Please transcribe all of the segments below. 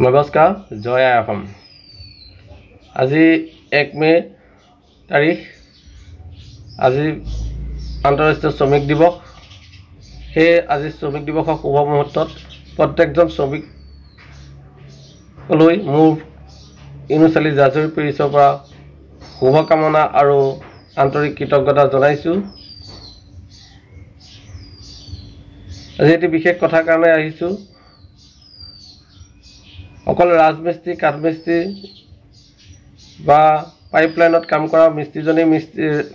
নমস্কাৰ, জয় আই অসম। আজি 1 মে তাৰিখ, আজি আন্তঃৰাষ্ট্ৰীয় শ্ৰমিক দিৱস। সেয়ে আজি শ্ৰমিক দিৱসৰ শুভ মুহূৰ্তত প্ৰত্যেকজন শ্ৰমিকলৈ মোৰ ইউনিচালি জাজৰি পেৰিছৰ পৰা শুভকামনা আৰু আন্তৰিক কৃতজ্ঞতা জনাইছোঁ। আজি এটি বিশেষ কথাৰ কাৰণে আহিছোঁ। অকল ৰাজমিস্ত্ৰী, কাঠমিস্ত্ৰী বা পাইপলাইনত কাম কৰা মিস্ত্ৰীজনেই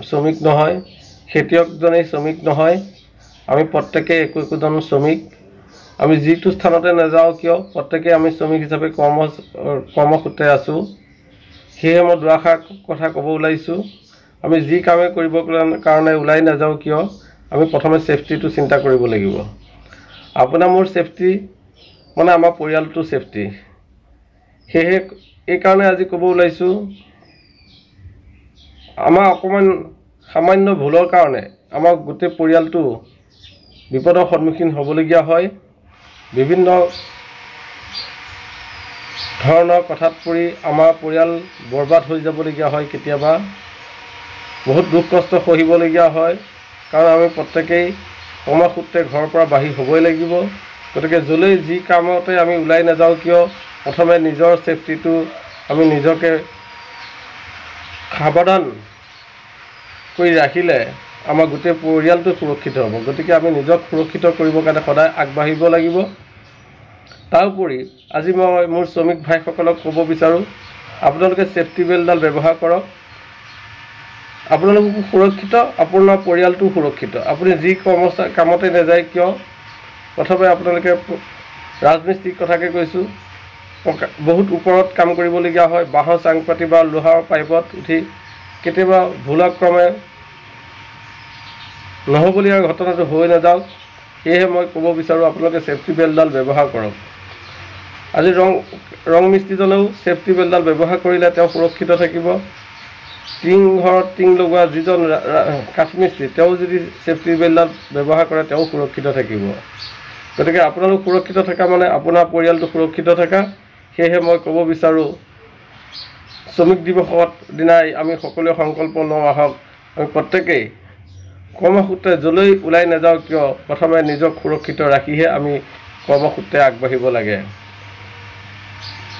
শ্ৰমিক নহয়, খেতিয়কজনেই শ্ৰমিক নহয়। আমি প্ৰত্যেকেই একোজন শ্ৰমিক। আমি যিটো স্থানতে নাযাওঁ কিয় প্ৰত্যেকেই আমি শ্ৰমিক হিচাপে কৰ্মসূত্ৰে আছোঁ। সেয়ে মই দুআষাৰ কথা ক'ব ওলাইছোঁ। আমি যি কামেই কৰিবৰ কাৰণে ওলাই নাযাওঁ কিয় আমি প্ৰথমে ছেফটিটো চিন্তা কৰিব লাগিব। আপোনাৰ মোৰ ছেফটি মানে আমাৰ পৰিয়ালটো ছেফটি। সেয়ে এইকাৰণে আজি ক'ব ওলাইছোঁ, আমাৰ অকণমান সামান্য ভুলৰ কাৰণে আমাৰ গোটেই পৰিয়ালটো বিপদৰ সন্মুখীন হ'বলগীয়া হয়। বিভিন্ন ধৰণৰ কথাত পৰি আমাৰ পৰিয়াল বৰবাদ হৈ যাবলগীয়া হয়। কেতিয়াবা বহুত দুখ কষ্ট সহিবলগীয়া হয়, কাৰণ আমি প্ৰত্যেকেই কৰ্মসূত্ৰে ঘৰৰ পৰা বাহিৰ হ'বই লাগিব। গতিকে য'লৈ যি কামতে আমি ওলাই নাযাওঁ কিয় প্ৰথমে নিজৰ ছেফটিটো আমি নিজকে সাৱধান কৰি ৰাখিলে আমাৰ গোটেই পৰিয়ালটো সুৰক্ষিত হ'ব। গতিকে আমি নিজক সুৰক্ষিত কৰিবৰ কাৰণে সদায় আগবাঢ়িব লাগিব। তাৰোপৰি আজি মই মোৰ শ্ৰমিক ভাইসকলক ক'ব বিচাৰোঁ, আপোনালোকে ছেফটি বেল্টডাল ব্যৱহাৰ কৰক। আপোনালোকো সুৰক্ষিত, আপোনাৰ পৰিয়ালটো সুৰক্ষিত। আপুনি যি কামতে নাযায় কিয় প্ৰথমে আপোনালোকে ৰাজমিস্ত্ৰীৰ কথাকে কৈছোঁ, বহুত ওপৰত কাম কৰিবলগীয়া হয়। বাঁহৰ চাং পাতি বা লোহাৰ পাইপত উঠি কেতিয়াবা ভুলক্ৰমে নহ'বলগীয়া ঘটনাটো হৈ নাযাওক। সেয়েহে মই ক'ব বিচাৰোঁ আপোনালোকে ছেফটি বেল্টডাল ব্যৱহাৰ কৰক। আজি ৰং মিস্ত্ৰীজনেও ছেফটি বেল্টডাল ব্যৱহাৰ কৰিলে তেওঁ সুৰক্ষিত থাকিব। ঘৰত টিং লগোৱা যিজন কাঠমিস্ত্ৰী তেওঁ যদি ছেফটি বেল্টডাল ব্যৱহাৰ কৰে তেওঁ সুৰক্ষিত থাকিব। গতিকে আপোনালোক সুৰক্ষিত থকা মানে আপোনাৰ পৰিয়ালটো সুৰক্ষিত থকা। সেয়েহে মই ক'ব বিচাৰোঁ, শ্ৰমিক দিৱসৰ দিনাই আমি সকলোৱে সংকল্প লওঁ, আহক আমি প্ৰত্যেকেই কৰ্মসূত্ৰে য'লৈ ওলাই নাযাওঁ কিয় প্ৰথমে নিজক সুৰক্ষিত ৰাখিহে আমি কৰ্মসূত্ৰে আগবাঢ়িব লাগে।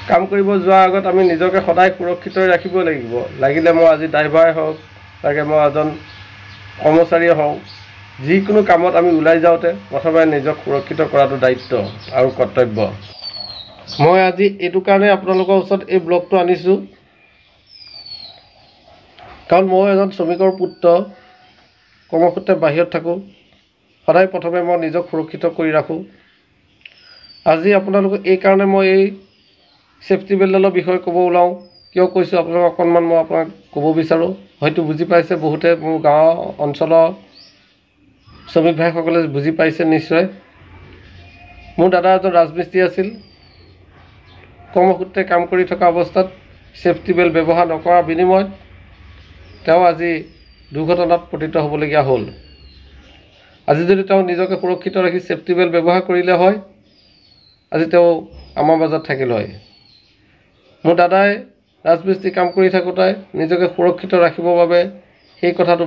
কাম কৰিব যোৱাৰ আগত আমি নিজকে সদায় সুৰক্ষিত ৰাখিব লাগিব। লাগিলে মই আজি ড্ৰাইভাৰে হওক, লাগে মই এজন কৰ্মচাৰীয়ে হওক, যিকোনো কামত আমি ওলাই যাওঁতে প্ৰথমে নিজক সুৰক্ষিত কৰাটো দায়িত্ব আৰু কৰ্তব্য। মই আজি এইটো কাৰণে আপোনালোকৰ ওচৰত এই ব্লগটো আনিছোঁ, কাৰণ মই এজন শ্ৰমিকৰ পুত্ৰ, কৰ্মসূত্ৰে বাহিৰত থাকোঁ। সদায় প্ৰথমে মই নিজক সুৰক্ষিত কৰি ৰাখোঁ। আজি আপোনালোকক এইকাৰণে মই এই ছেফটি বেল্টডালৰ বিষয়ে ক'ব ওলাওঁ। কিয় কৈছোঁ আপোনালোকক অকণমান মই আপোনাক ক'ব বিচাৰোঁ। হয়তো বুজি পাইছে বহুতে, মোৰ গাঁৱৰ অঞ্চলৰ শ্ৰমিক ভাইসকলে বুজি পাইছে নিশ্চয়। মোৰ দাদা এজন ৰাজমিস্ত্ৰী আছিল। কৰ্মসূত্ৰে কাম কৰি থকা অৱস্থাত ছেফটি বেল্ট ব্যৱহাৰ নকৰাৰ বিনিময়ত তেওঁ আজি দুৰ্ঘটনাত পতিত হ'বলগীয়া হ'ল। আজি যদি তেওঁ নিজকে সুৰক্ষিত ৰাখি ছেফটি বেল্ট ব্যৱহাৰ কৰিলে হয়, আজি তেওঁ আমাৰ মাজত থাকিল হয়। মোৰ দাদাই ৰাজমিস্ত্ৰী কাম কৰি থাকোঁতে নিজকে সুৰক্ষিত ৰাখিবৰ বাবে সেই কথাটো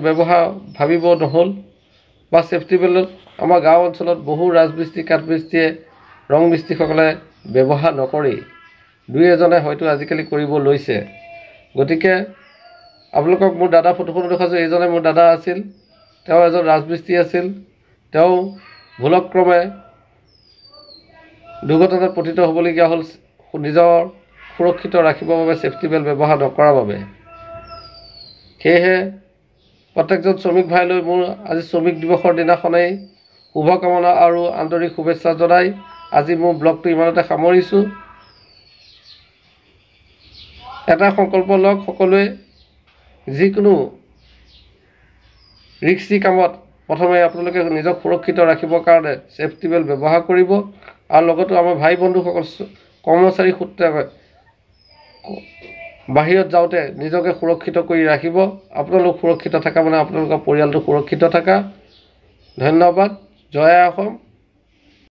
ভাবিব নহ'ল, বা ছেফটি বেল্ট আমাৰ গাঁও অঞ্চলত বহু ৰাজমিস্ত্ৰী, কাঠমিস্ত্ৰীয়ে, ৰং মিস্ত্ৰীসকলে ব্যৱহাৰ নকৰেই। দুই এজনে হয়তো আজিকালি কৰিব লৈছে। গতিকে আপোনালোকক মোৰ দাদা ফটোখনো দেখাইছোঁ। এইজনে মোৰ দাদা আছিল, তেওঁ এজন ৰাজমিস্ত্ৰী আছিল। তেওঁ ভুলক্ৰমে দুৰ্ঘটনাত পতিত হ'বলগীয়া হ'ল নিজৰ সুৰক্ষিত ৰাখিবৰ বাবে ছেফটি বেল্ট ব্যৱহাৰ নকৰাৰ বাবে। সেয়েহে প্ৰত্যেকজন শ্ৰমিক ভাইলৈ মোৰ আজি শ্ৰমিক দিৱসৰ দিনাখনেই শুভকামনা আৰু আন্তৰিক শুভেচ্ছা জনাই আজি মোৰ ব্লগটো ইমানতে সামৰিছোঁ। এটা সংকল্প লওক, সকলোৱে যিকোনো ৰিস্কি কামত প্ৰথমে আপোনালোকে নিজক সুৰক্ষিত ৰাখিবৰ কাৰণে ছেফটি বেল্ট ব্যৱহাৰ কৰিব। আৰু লগতে আমাৰ ভাই বন্ধুসকল কৰ্মচাৰী সূত্ৰে বাহিৰত যাওঁতে নিজকে সুৰক্ষিত কৰি ৰাখিব। আপোনালোক সুৰক্ষিত থকা মানে আপোনালোকৰ পৰিয়ালটো সুৰক্ষিত থকা। ধন্যবাদ। জয় আই অসম।